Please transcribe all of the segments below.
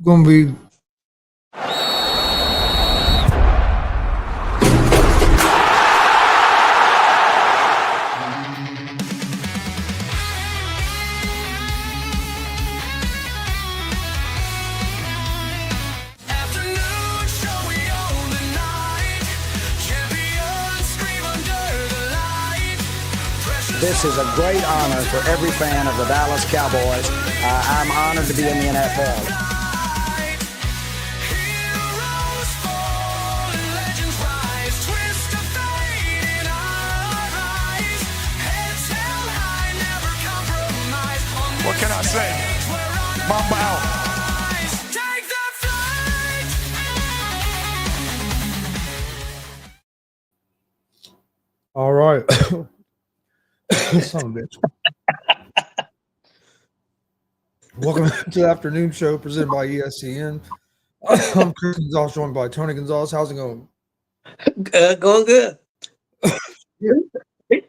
Gonna be Afternoon show, we own the night. Champions scream under the light. This is a great honor for every fan of the Dallas Cowboys. I'm honored to be in the NFL. Heroes fall and legends rise. Twist of fate in our eyes. Heads held high, never compromise. What can I say? Mamba out. Take that flight. all right. Son of a bitch. Welcome to the afternoon show presented by ESCN. I'm Chris Gonzalez, joined by Tony Gonzalez. How's it going? Going good.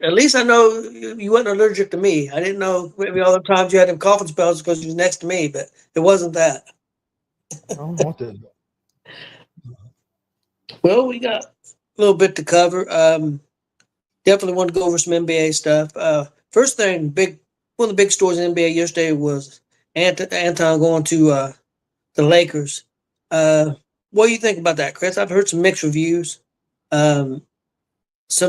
At least I know you weren't allergic to me. I didn't know maybe all the times you had them coughing spells because you was next to me, but it wasn't that. I don't know what that is. Well, we got a little bit to cover. Definitely want to go over some NBA stuff. First thing, one of the big stories in NBA yesterday was Anton going to the Lakers. What do you think about that, Chris? I've heard some mixed reviews. Some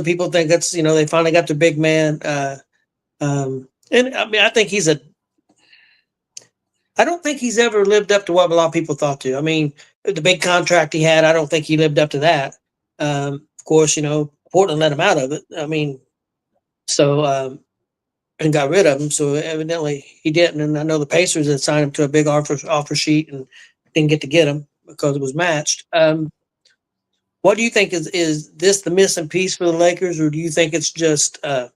people think that's, they finally got their big man. And I mean, I don't think he's ever lived up to what a lot of people thought to. I mean, the big contract he had, I don't think he lived up to that. Of course, Portland let him out of it. I mean, so, and got rid of him. So evidently he didn't. And I know the Pacers had signed him to a big offer sheet and didn't get him because it was matched. What do you think is this the missing piece for the Lakers, or do you think it's just a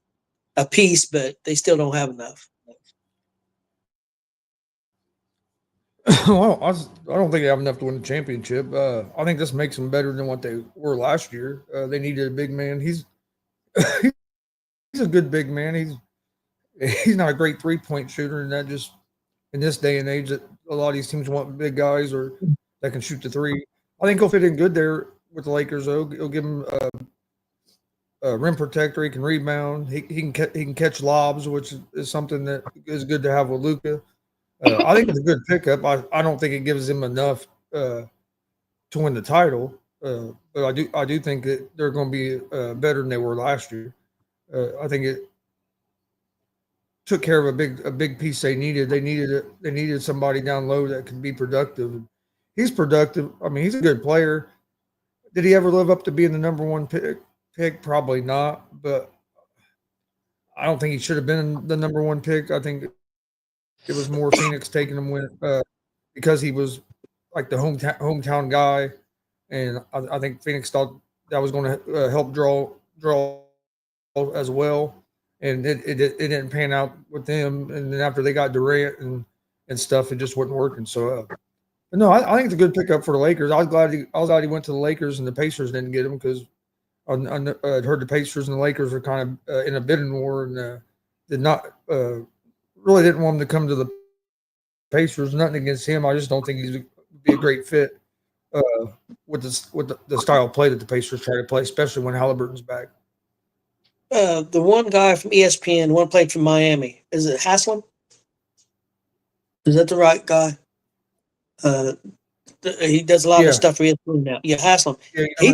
piece, but they still don't have enough? Well, I don't think they have enough to win the championship. I think this makes them better than what they were last year. They needed a big man. He's he's a good big man. He's not a great 3-point shooter, and that just in this day and age, that a lot of these teams want big guys or that can shoot the three. I think he'll fit in good there with the Lakers. Though he'll give him a rim protector. He can rebound. He can catch lobs, which is something that is good to have with Luka. I think it's a good pickup. I don't think it gives him enough to win the title, but I do think that they're going to be better than they were last year. I think it took care of a big piece they needed. They needed somebody down low that could be productive. He's productive. I mean, he's a good player. Did he ever live up to being the number one pick? Probably not. But I don't think he should have been the number one pick. I think it was more Phoenix taking him because he was like the hometown guy, and I think Phoenix thought that was going to help draw as well. And it didn't pan out with them. And then after they got Durant and stuff, it just wasn't working. So, but no, I think it's a good pickup for the Lakers. I was glad he went to the Lakers and the Pacers didn't get him because I'd heard the Pacers and the Lakers were kind of in a bidding war and did not really didn't want him to come to the Pacers. Nothing against him. I just don't think he'd be a great fit with the style of play that the Pacers try to play, especially when Halliburton's back. The one guy from ESPN, one played from Miami. Is it Haslam? Is that the right guy? He does a lot of stuff for ESPN now. Yeah, Haslam. Yeah, He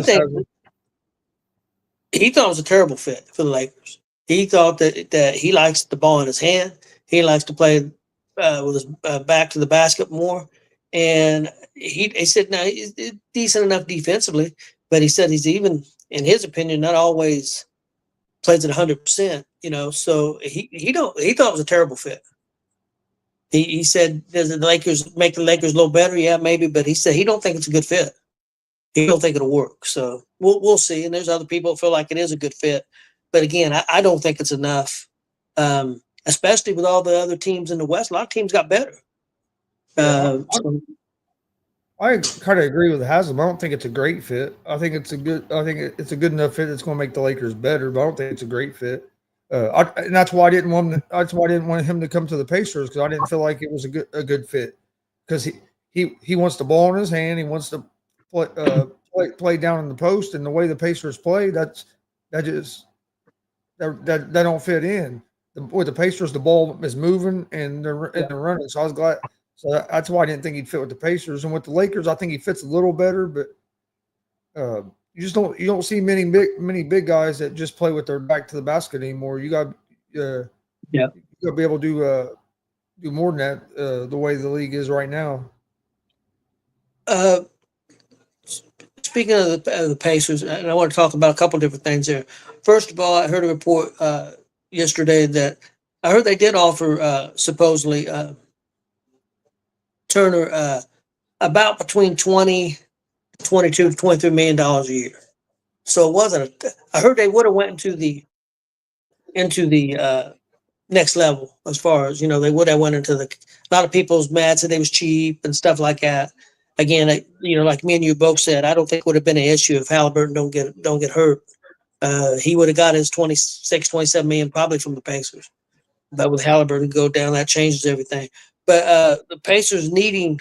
thought it was a terrible fit for the Lakers. He thought that he likes the ball in his hand. He likes to play with his back to the basket more. And he said, now he's decent enough defensively, but he said he's even, in his opinion, not always plays at 100%. So he thought it was a terrible fit. He said, does the Lakers make the Lakers a little better? Yeah, maybe, but he said he don't think it's a good fit. He don't think it'll work. So we'll see. And there's other people that feel like it is a good fit, but again, I don't think it's enough. Especially with all the other teams in the West, a lot of teams got better. I kind of agree with Haslam. I don't think it's a great fit. I think it's a good enough fit that's going to make the Lakers better, but I don't think it's a great fit. And that's why I didn't want him to come to the Pacers, because I didn't feel like it was a good fit, because he wants the ball in his hand. He wants to play down in the post, and the way the Pacers play, that don't fit in. With the Pacers, the ball is moving and they're running. So I was glad. So that's why I didn't think he'd fit with the Pacers. And with the Lakers, I think he fits a little better, but you don't see many big guys that just play with their back to the basket anymore. You got you got to be able to do more than that. The way the league is right now. Speaking of the Pacers, and I want to talk about a couple different things there. First of all, I heard a report yesterday that I heard they did offer supposedly Turner about between 22 to $23 million a year. So it wasn't. I heard they would have went into the next level as far as they would have went into the. A lot of people's mad said they was cheap and stuff like that. Again, like me and you both said, I don't think it would have been an issue if Halliburton don't get hurt. He would have got his 26, 27 million probably from the Pacers. But with Halliburton go down, that changes everything. But the Pacers needing,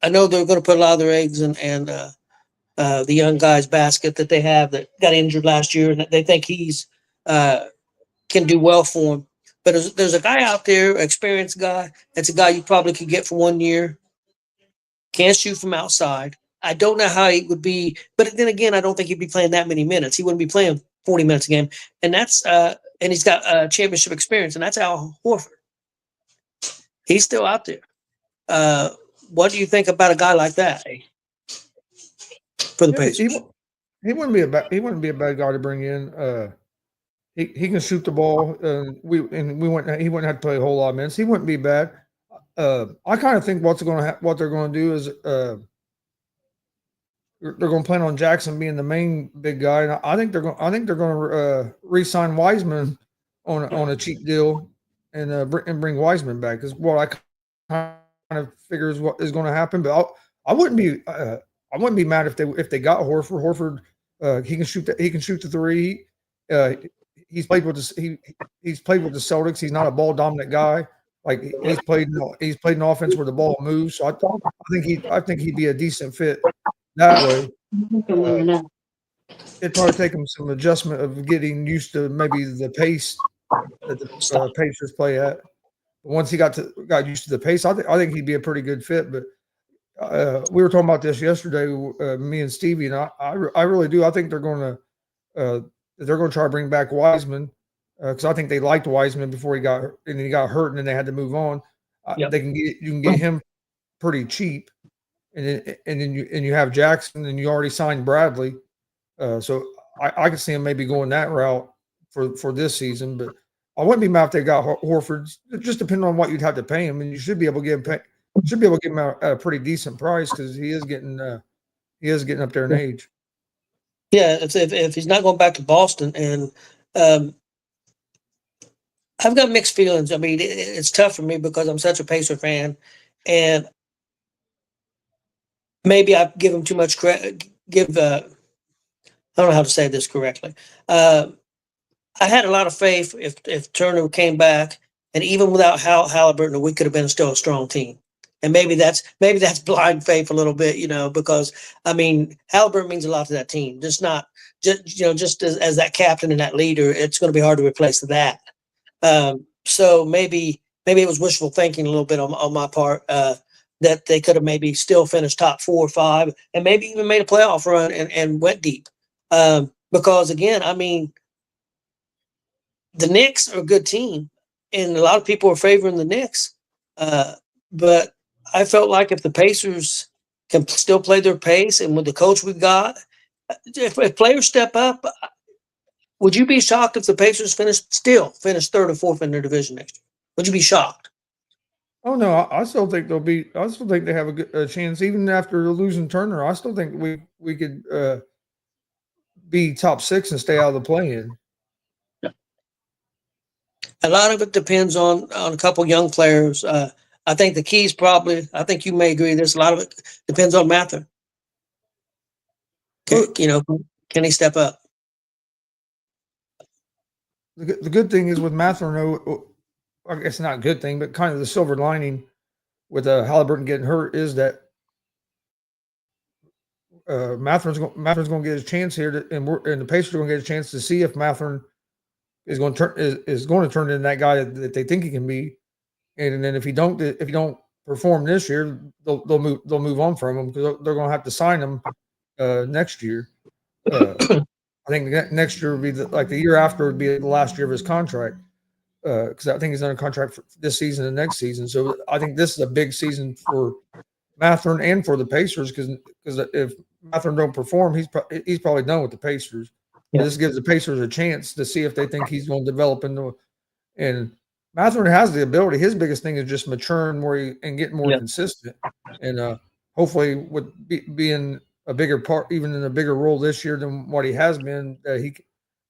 I know they're going to put a lot of their eggs in the young guy's basket that they have that got injured last year, and they think he's can do well for him. But there's a guy out there, experienced guy. That's a guy you probably could get for 1 year. Can't shoot from outside. I don't know how he would be, but then again, I don't think he'd be playing that many minutes. He wouldn't be playing 40 minutes a game, and that's and he's got championship experience, and that's Al Horford. He's still out there. What do you think about a guy like that for the Pacers? He wouldn't be a bad guy to bring in. He can shoot the ball. He wouldn't have to play a whole lot of minutes. He wouldn't be bad. I kind of think what they're going to do is they're going to plan on Jackson being the main big guy, and I think they're going to re-sign Wiseman on a cheap deal and bring Wiseman back. Is what I kind of figure is what is going to happen. But I wouldn't be mad if they got Horford. He can shoot the three. He's played with the Celtics. He's not a ball dominant guy. Like he's played an offense where the ball moves. So I think he'd be a decent fit that way. It'd probably take him some adjustment of getting used to maybe the pace that the Pacers play at. But once he got used to the pace, I think he'd be a pretty good fit. But we were talking about this yesterday, me and Stevie, and I really do. I think they're going to try to bring back Wiseman. Because I think they liked Wiseman before he got hurt, and he got hurt, and then they had to move on. You can get him pretty cheap, and then you have Jackson, and you already signed Bradley, so I could see him maybe going that route for this season. But I wouldn't be mad if they got Horford. It just depending on what you'd have to pay him, and you should be able to get him at a pretty decent price because he is getting up there in age. Yeah, if he's not going back to Boston and. I've got mixed feelings. I mean, it's tough for me because I'm such a Pacer fan, and maybe I give him too much credit. I don't know how to say this correctly. I had a lot of faith if Turner came back, and even without Halliburton, we could have been still a strong team. And maybe that's blind faith a little bit, because I mean Halliburton means a lot to that team. Just as that captain and that leader, it's going to be hard to replace that. So maybe it was wishful thinking a little bit on my part, that they could have maybe still finished top 4 or 5 and maybe even made a playoff run and went deep. Because again, I mean, the Knicks are a good team and a lot of people are favoring the Knicks. But I felt like if the Pacers can still play their pace and with the coach we got, if players step up, would you be shocked if the Pacers finish 3rd or 4th in their division next year? Would you be shocked? Oh no, I still think they have a chance even after losing Turner. I still think we could be top 6 and stay out of the play-in. Yeah. A lot of it depends on a couple young players. I think the keys probably. I think you may agree. There's a lot of it depends on Mather. Can he step up? The good thing is with Mather, I guess not a good thing, but kind of the silver lining with Halliburton getting hurt is that Matherin's going to get his chance here, and the Pacers are going to get a chance to see if Matherin is going to turn into that guy that they think he can be. And then if he don't perform this year, they'll move on from him because they're going to have to sign him next year. I think next year would be the year after would be the last year of his contract because I think he's under contract for this season and next season. So I think this is a big season for Matherin and for the Pacers because if Matherin don't perform, he's probably done with the Pacers. Yeah. This gives the Pacers a chance to see if they think he's going to develop and Matherin has the ability. His biggest thing is just maturing and getting more consistent. And hopefully with being a bigger part, even in a bigger role this year than what he has been, he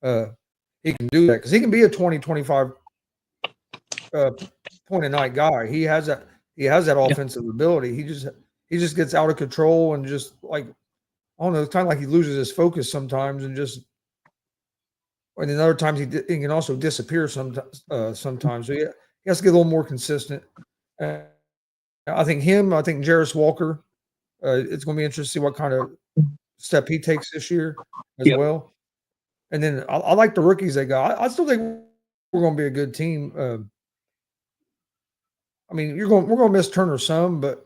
can do that because he can be a 20, 25 point a night guy. He has that offensive ability. He just gets out of control and just like, I don't know, it's kind of like he loses his focus sometimes and then other times he can also disappear sometimes. So he has to get a little more consistent. I think Jarris Walker, it's going to be interesting to see what kind of step he takes this year as well. And then I like the rookies they got. I still think we're going to be a good team. I mean, we're going to miss Turner some, but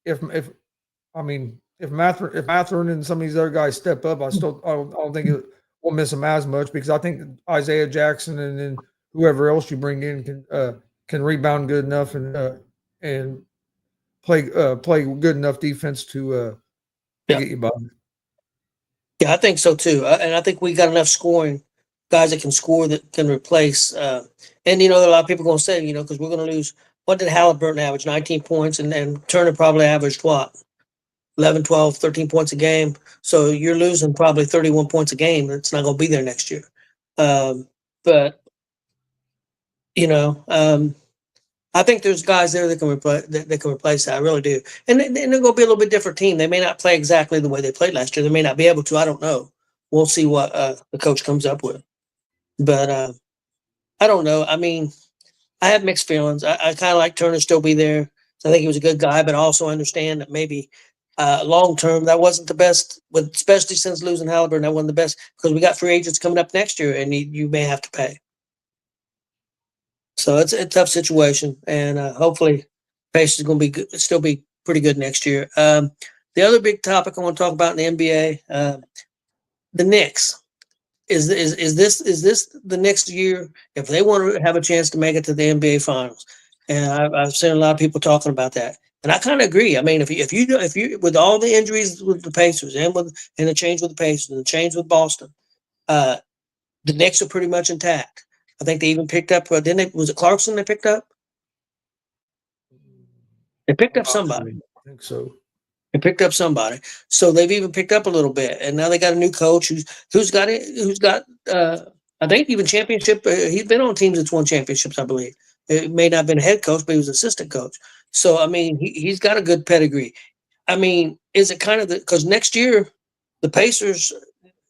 if Matherin and some of these other guys step up, I don't think we'll miss them as much because I think Isaiah Jackson and then whoever else you bring in can rebound good enough and play good enough defense to get you by. Yeah, I think so too. And I think we got enough scoring guys that can score that can replace. And a lot of people are going to say, because we're going to lose. What did Halliburton average? 19 points, and Turner probably averaged what? 11, 12, 13 points a game. So you're losing probably 31 points a game. That's not going to be there next year. But I think there's guys there that can replace that. I really do. And they're going to be a little bit different team. They may not play exactly the way they played last year. They may not be able to. I don't know. We'll see what the coach comes up with. But I don't know. I mean, I have mixed feelings. I kind of like Turner still be there. I think he was a good guy, but I also understand that maybe long term that wasn't the best, especially since losing Halliburton. That wasn't the best because we got free agents coming up next year, and you may have to pay. So it's a tough situation, and hopefully, Pacers is going to be still be pretty good next year. The other big topic I want to talk about in the NBA, the Knicks. Is this the next year if they want to have a chance to make it to the NBA Finals? And I've seen a lot of people talking about that, and I kind of agree. I mean, if you with all the injuries with the Pacers and the change with the Pacers and the change with Boston, the Knicks are pretty much intact. I think they even picked up. Was it Clarkson they picked up? They picked up somebody. I think so. They picked up somebody, so they've even picked up a little bit, and now they got a new coach who's got I think even championship. He's been on teams that's won championships, I believe. It may not have been head coach, but he was assistant coach. So I mean, he's got a good pedigree. I mean, is it kind of because next year the Pacers,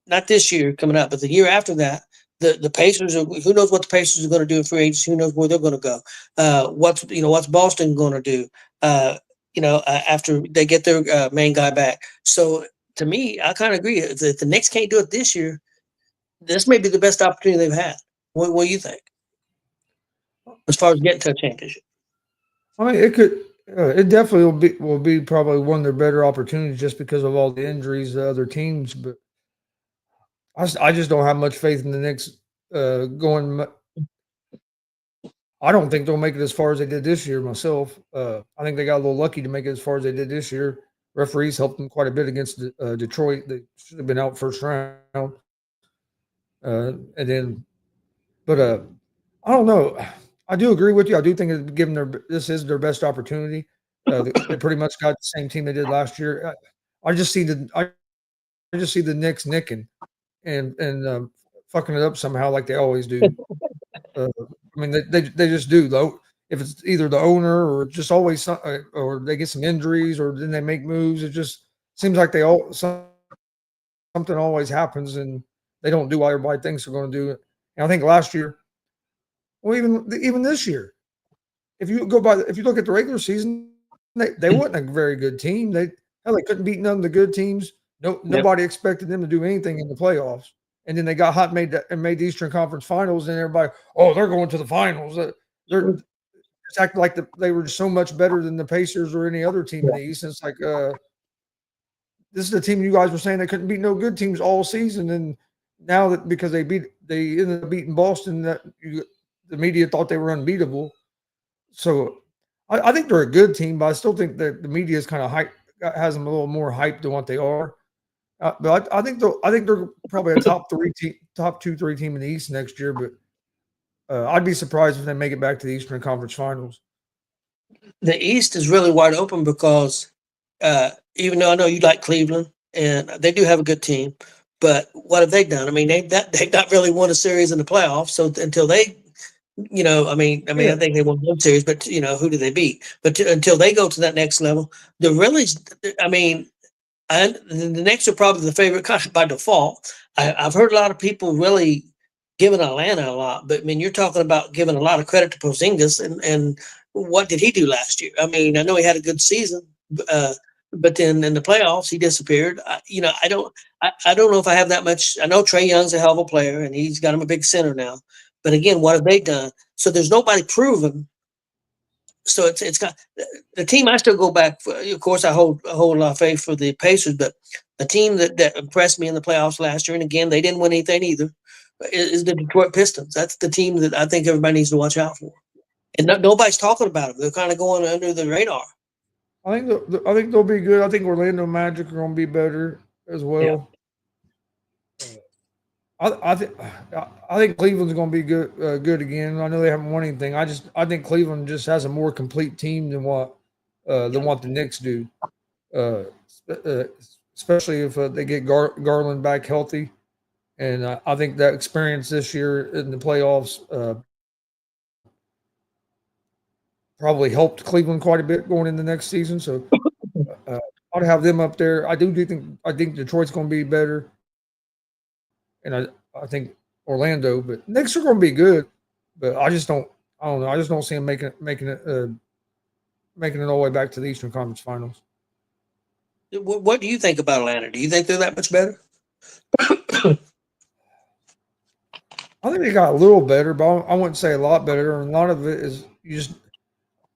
not this year coming up, but the year after that, the Pacers are. Who knows what the Pacers are going to do in free agency? Who knows where they're going to go? What's Boston going to do? After they get their main guy back. So to me, I kind of agree. If the Knicks can't do it this year, this may be the best opportunity they've had. What do you think? As far as getting to a championship, I mean, it could. It definitely will be probably one of their better opportunities just because of all the injuries to other teams. But I just don't have much faith in the Knicks going. I don't think they'll make it as far as they did this year myself. I think they got a little lucky to make it as far as they did this year. Referees helped them quite a bit against Detroit. They should have been out first round. I don't know. I do agree with you. I do think this is their best opportunity. They pretty much got the same team they did last year. I just see the Knicks nicking and fucking it up somehow like they always do. I mean, they just do though. If it's either the owner or just always, or they get some injuries, or then they make moves. It just seems like something always happens, and they don't do what everybody thinks they're going to do. And I think last year, well, even this year, if you look at the regular season, they weren't a very good team. Hell, they couldn't beat none of the good teams. Nobody expected them to do anything in the playoffs. And then they got hot and made the Eastern Conference Finals, and everybody, oh, they're going to the finals. They're it's acting like they were so much better than the Pacers or any other team in the East. And it's like, this is the team you guys were saying they couldn't beat no good teams all season, and now that because they ended up beating Boston, the media thought they were unbeatable. So I think they're a good team, but I still think that the media is kind of has them a little more hyped than what they are. But I think they're probably a top 2-3 team in the East next year. But I'd be surprised if they make it back to the Eastern Conference Finals. The East is really wide open because even though I know you like Cleveland and they do have a good team, but what have they done? I mean, they've not really won a series in the playoffs. So until they, I think they won one series, but who do they beat? But until they go to that next level, the Knicks are probably the favorite country by default. I've heard a lot of people really giving Atlanta a lot, but I mean, you're talking about giving a lot of credit to Porzingis, and what did he do last year? I mean, I know he had a good season, but then in the playoffs he disappeared. I don't know if I have that much. I know Trae Young's a hell of a player, and he's got him a big center now. But again, what have they done? So there's nobody proven. So it's got the team. I still go back. Of course, I hold a lot of faith for the Pacers, but the team that impressed me in the playoffs last year, and again, they didn't win anything either, is the Detroit Pistons. That's the team that I think everybody needs to watch out for. And nobody's talking about them. They're kind of going under the radar. I think they'll be good. I think Orlando Magic are going to be better as well. Yeah. I think Cleveland's going to be good again. I know they haven't won anything. I think Cleveland just has a more complete team than what the Knicks do, especially if they get Garland back healthy. And I think that experience this year in the playoffs probably helped Cleveland quite a bit going into next season. So I'd have them up there. I think Detroit's going to be better. And I think Orlando, but Knicks are going to be good. But I don't know. I just don't see them making it all the way back to the Eastern Conference Finals. What do you think about Atlanta? Do you think they're that much better? I think they got a little better, but I wouldn't say a lot better. And a lot of it is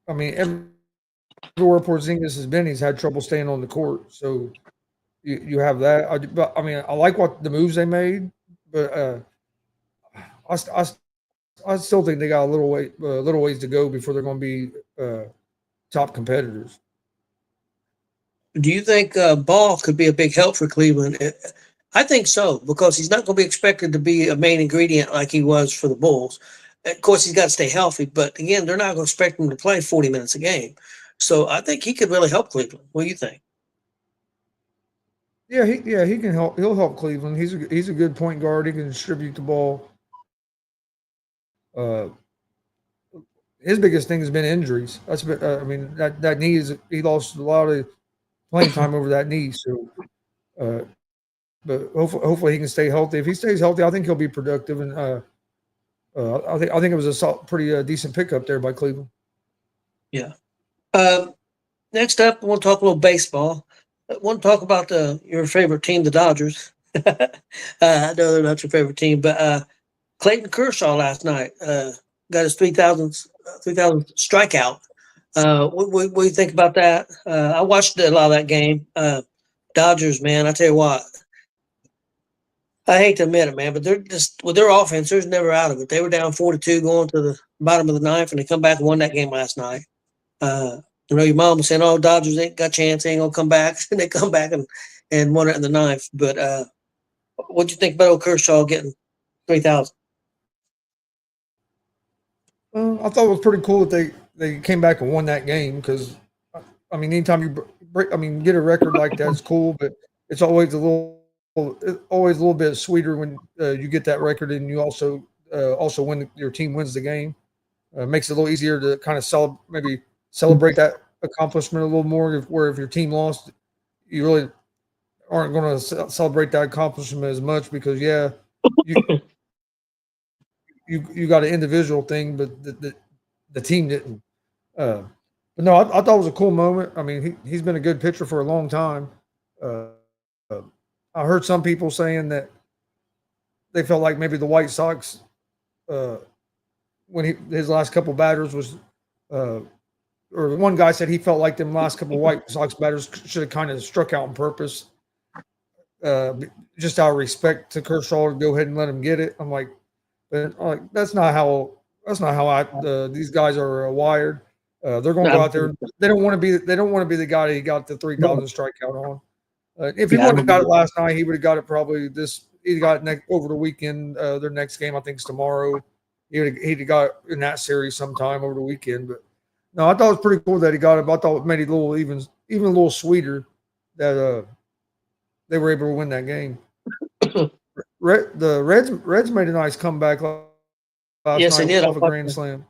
everywhere Porzingis has been, he's had trouble staying on the court. So you have that. I like what the moves they made. But I still think they got a little ways to go before they're going to be top competitors. Do you think Ball could be a big help for Cleveland? I think so, because he's not going to be expected to be a main ingredient like he was for the Bulls. Of course, he's got to stay healthy, but again, they're not going to expect him to play 40 minutes a game. So I think he could really help Cleveland. What do you think? Yeah, he can help. He'll help Cleveland. He's a good point guard. He can distribute the ball. His biggest thing has been injuries. That's been, that knee he lost a lot of playing time over that knee. So, but hopefully he can stay healthy. If he stays healthy, I think he'll be productive. And I think it was a pretty decent pickup there by Cleveland. Yeah. Next up, we'll talk a little baseball. I want to talk about your favorite team, the Dodgers. I know they're not your favorite team, but Clayton Kershaw last night got his 3,000th strikeout. What do you think about that? I watched a lot of that game. Dodgers, man, I tell you what. I hate to admit it, man, but they're just with their offense, they're never out of it. They were down 4-2 going to the bottom of the ninth, and they come back and won that game last night. Your mom was saying, "Oh, Dodgers ain't got a chance, they ain't gonna come back." And they come back and won it in the ninth. But what'd you think about old Kershaw getting 3,000? I thought it was pretty cool that they came back and won that game because, anytime you get a record like that, it's cool, but it's always a little bit sweeter when you get that record and you also win. Your team wins the game. Makes it a little easier to kind of celebrate that accomplishment a little more. Where if your team lost, you really aren't going to celebrate that accomplishment as much because you got an individual thing, but the team didn't. But But no, I thought it was a cool moment. I mean, he's been a good pitcher for a long time. Uh, uh, I heard some people saying that they felt like maybe the White Sox, uh, when his last couple batters was, uh, or one guy said he felt like them last couple White Sox batters should have kind of struck out on purpose, uh, just out of respect to Kershaw to go ahead and let him get it. I'm like, but like that's not how these guys are wired. They're going to go out there. They don't want to be. They don't want to be the guy that he got the 3,000 strikeout on. If he Yeah, I wouldn't have got it remember. last night, he would have got it probably this. He got it over the weekend. Their next game, I think, is tomorrow. He'd have got it in that series sometime over the weekend. But no, I thought it was pretty cool that he got it. But I thought it made it a little even a little sweeter that they were able to win that game. The Reds made a nice comeback last Yes, they night did. off a grand slam.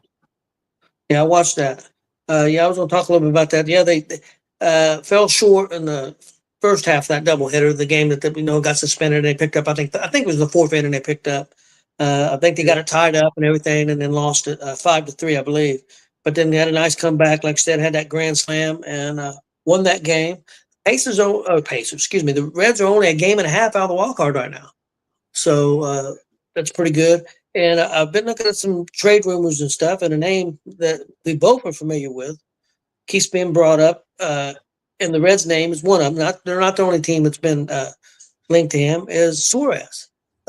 Yeah, I watched that. Yeah, I was going to talk a little bit about that. Yeah, they fell short in the first half of that doubleheader, the game that we know got suspended. They picked up, I think it was the fourth inning they picked up. I think they got it tied up and everything, and then lost it 5-3, I believe. But then they had a nice comeback, like I said, had that grand slam and won that game. Excuse me. The Reds are only a game and a half out of the wild card right now, so that's pretty good. And I've been looking at some trade rumors and stuff, and a name that we both are familiar with keeps being brought up. And the Reds' name is one of them. They're not the only team that's been linked to him. Is Suarez?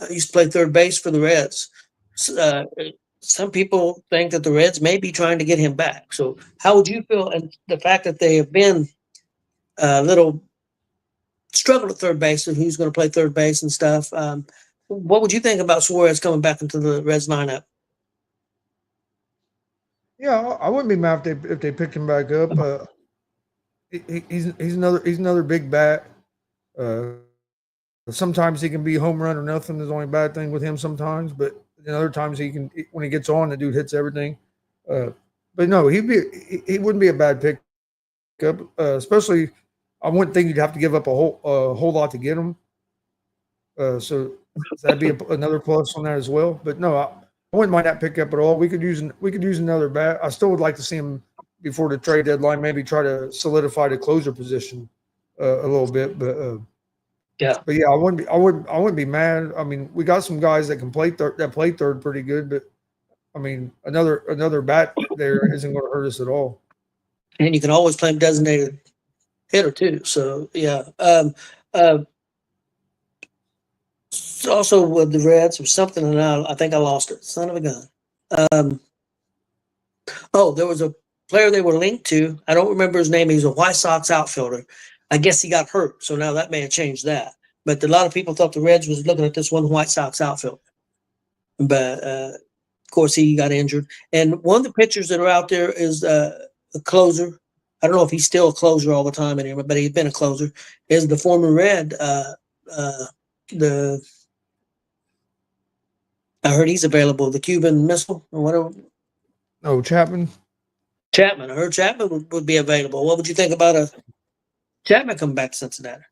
Used to play third base for the Reds. Some people think that the Reds may be trying to get him back. So, how would you feel? And the fact that they have been a little struggled at third base and who's going to play third base and stuff. What would you think about Suarez coming back into the Reds lineup? Yeah, I wouldn't be mad if they picked him back up. He's another big bat. Uh, Sometimes he can be home run or nothing is the only bad thing with him sometimes, but then other times he can when he gets on, the dude hits everything. But no, he wouldn't be a bad pickup, especially I wouldn't think you'd have to give up a whole lot to get him. So that'd be another plus on that as well. But no, I wouldn't mind that pickup at all. We could use another bat. I still would like to see him before the trade deadline, maybe try to solidify the closer position a little bit. Yeah. But yeah, I wouldn't be mad. I mean, we got some guys that can play third pretty good, but I mean, another bat there isn't going to hurt us at all. And you can always play him designated hitter too. So yeah. Also with the Reds, there's something, and I think I lost it. Son of a gun. There was a player they were linked to. I don't remember his name. He was a White Sox outfielder. I guess he got hurt, so now that may have changed that. But a lot of people thought the Reds was looking at this one White Sox outfielder. But of course, he got injured. And one of the pitchers that are out there is a closer. I don't know if he's still a closer all the time anymore, but he's been a closer. Is the former Red, I heard he's available, the Cuban Missile or whatever. Oh, Chapman. Chapman. I heard Chapman would be available. What would you think about a Chapman coming back to Cincinnati?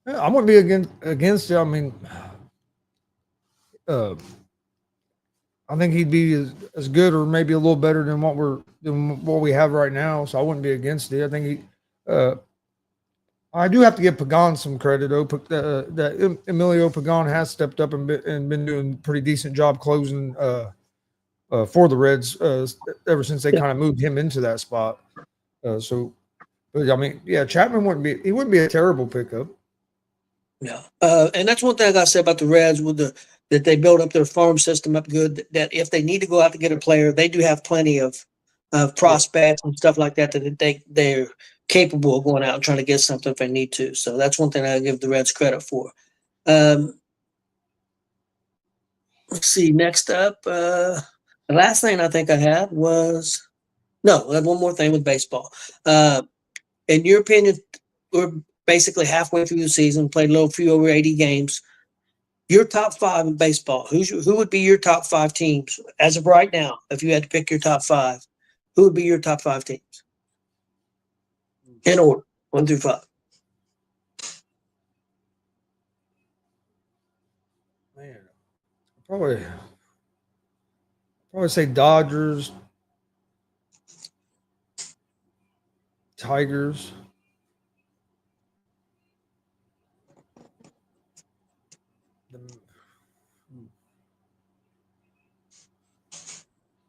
Yeah, I wouldn't be against it. I mean, I think he'd be as good or maybe a little better than what we have right now. So I wouldn't be against it. I think I do have to give Pagan some credit though. That Emilio Pagan has stepped up and been doing a pretty decent job closing for the Reds ever since they kind of moved him into that spot. But I mean, yeah, Chapman wouldn't be a terrible pickup. Yeah, and that's one thing I got to say about the Reds with that they build up their farm system up good. That if they need to go out to get a player, they do have plenty of prospects and stuff like that they're capable of going out and trying to get something if they need to. So that's one thing I give the Reds credit for. Let's see. Next up, the last thing I think I had was I had one more thing with baseball. In your opinion, we're basically halfway through the season, played a few over 80 games. Your top five in baseball, who would be your top five teams as of right now? If you had to pick your top five, who would be your top five teams? In order, 1 through 5. Man, probably say Dodgers, Tigers.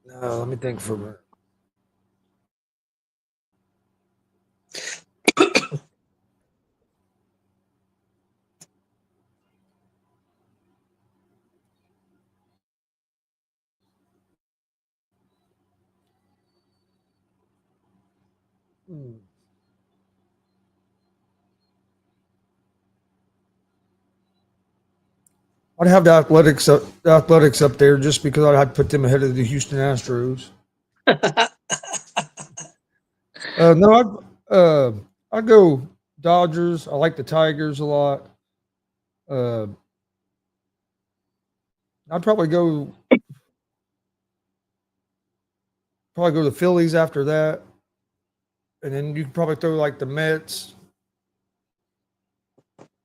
No, let me think for a minute. Hmm. I'd have the athletics up there just because I'd put them ahead of the Houston Astros. No, I'd go Dodgers. I like the Tigers a lot. Uh, I'd probably go the Phillies after that, and then you could probably throw like the Mets.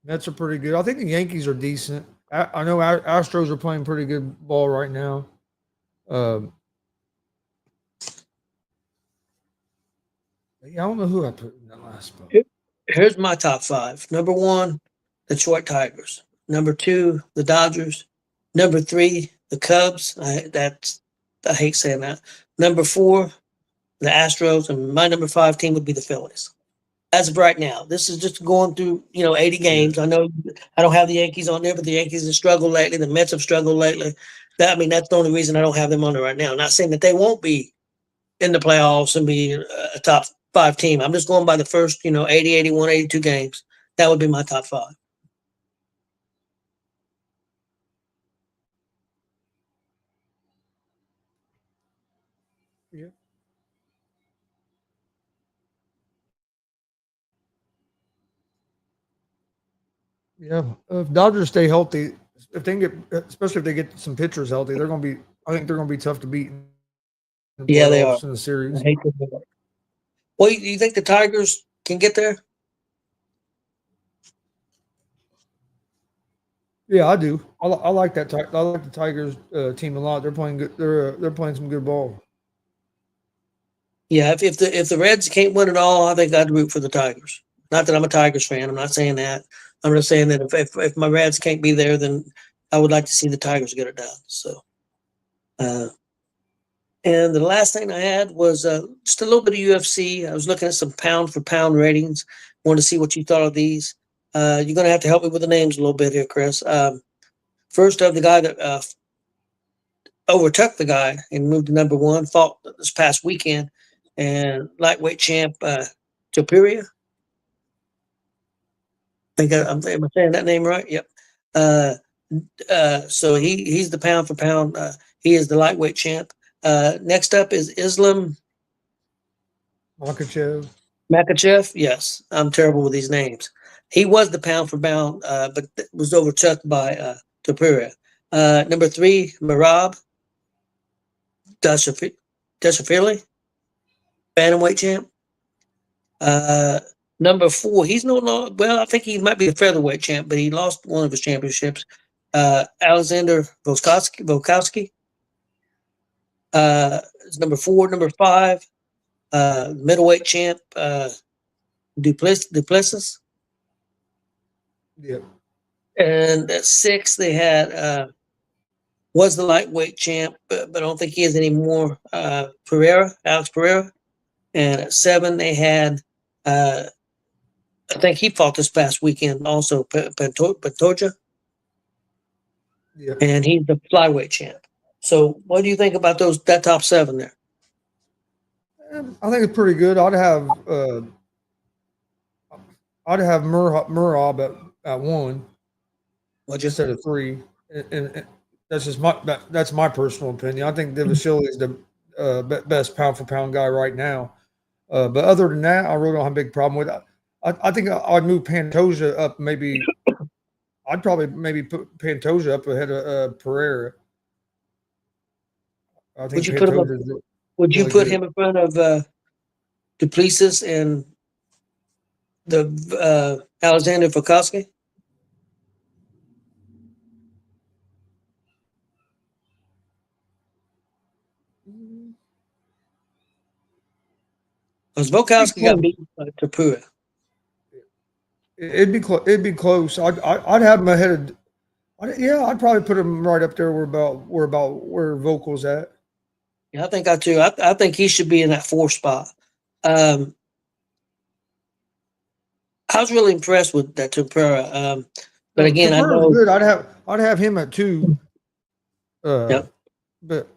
Mets are pretty good. I think the Yankees are decent. I know Astros are playing pretty good ball right now. Um, yeah, I don't know who I put in that last spot. Here's my top five. Number one, Detroit Tigers. Number two, the Dodgers. Number three, the Cubs. I hate saying that. Number four, the Astros, and my number five team would be the Phillies. As of right now, this is just going through 80 games. I know I don't have the Yankees on there, but the Yankees have struggled lately. The Mets have struggled lately. That's the only reason I don't have them on there right now. Not saying that they won't be in the playoffs and be a top five team. I'm just going by the first 80, 81, 82 games. That would be my top five. Yeah. Yeah, if Dodgers stay healthy, if they can especially if they get some pitchers healthy, they're going to be. I think they're going to be tough to beat in the Yeah, they are. playoffs in the I series. hate to do that. Well, you think the Tigers can get there? Yeah, I do. I like that. I like the Tigers team a lot. They're playing good. They're playing some good ball. Yeah, if the Reds can't win it all, I think I'd root for the Tigers. Not that I'm a Tigers fan. I'm not saying that. I'm just saying that if my Reds can't be there, then I would like to see the Tigers get it done. So, uh, and the last thing I had was just a little bit of UFC. I was looking at some pound for pound ratings. Wanted to see what you thought of these. You're going to have to help me with the names a little bit here, Chris. First of the guy that overtook the guy and moved to number one, fought this past weekend, and lightweight champ Topuria. Am I saying that name right? Yep. Uh, so he's the pound for pound. He is the lightweight champ. Next up is Islam Makachev. Makachev. Yes, I'm terrible with these names. He was the pound for pound, but was overtook by Topuria. Number three, Marab Dashafili, bantamweight champ. Uh, Number four, he's no longer. Well, I think he might be a featherweight champ, but he lost one of his championships. Alexander Volkowski is number four. Number five, middleweight champ Duplessis, Yep. and at six they had was the lightweight champ, but I don't think he is anymore. Alex Pereira, and at seven they had. I think he fought this past weekend also, Pantoja, Yep. and he's the flyweight champ. So, what do you think about that top seven there? I think it's pretty good. I'd have Murab at one What you instead of three, and that's just that's my personal opinion. I think Davashvili is the best pound for pound guy right now. But other than that, I really don't have a big problem with it. I think I'd move Pantoja up. Maybe I'd probably maybe put Pantoja up ahead of Pereira. I would think you put him up? Pantoja is Would you really put good. him in front of Duplessis and the Alexander Volkowski? Because Volkowski got beat by Tapura. It'd be close. I'd have him ahead of. I'd probably put him right up there. Where Vokal's at. Yeah, I think I too. I think he should be in that 4 spot. I was really impressed with that Tapura. But again, I Tapura's know good. I'd have him at 2. Yep. But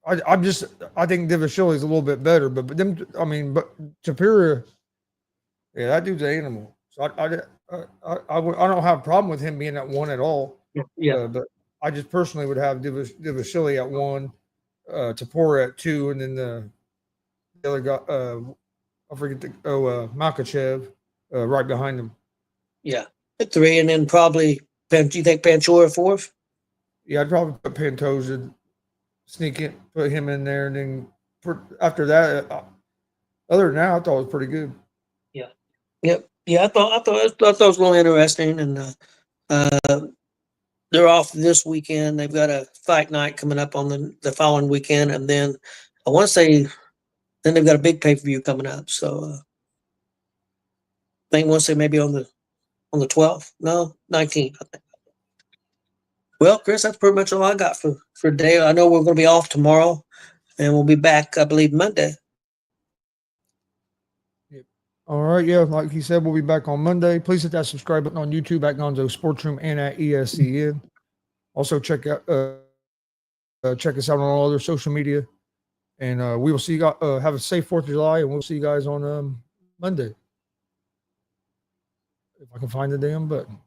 I think Divashili is a little bit better. But Tapura, yeah, that dude's an animal. So I don't have a problem with him being at 1 at all. yeah. But I just personally would have Divashili at 1, Tapura at 2, and then the other guy, I forget Makachev, right behind him. Yeah, at 3, and then probably do you think Panchora 4th? Yeah, I'd probably put Pantoja, sneak it, put him in there, and then after that, other than that, I thought it was pretty good. Yep. Yeah, I thought it was a little interesting, and they're off this weekend. They've got a fight night coming up on the following weekend, and then I want to say then they've got a big pay-per-view coming up. So I think I want to say maybe on the 12th, no, 19th, I think. Well, Chris, that's pretty much all I got for today. I know we're going to be off tomorrow, and we'll be back, I believe, Monday. All right, yeah, like he said, we'll be back on Monday. Please hit that subscribe button on YouTube at Gonzo Sports Room and at ESCN. Also check us out on all other social media, and we will see you guys. Have a safe 4th of July, and we'll see you guys on Monday. If I can find the damn button.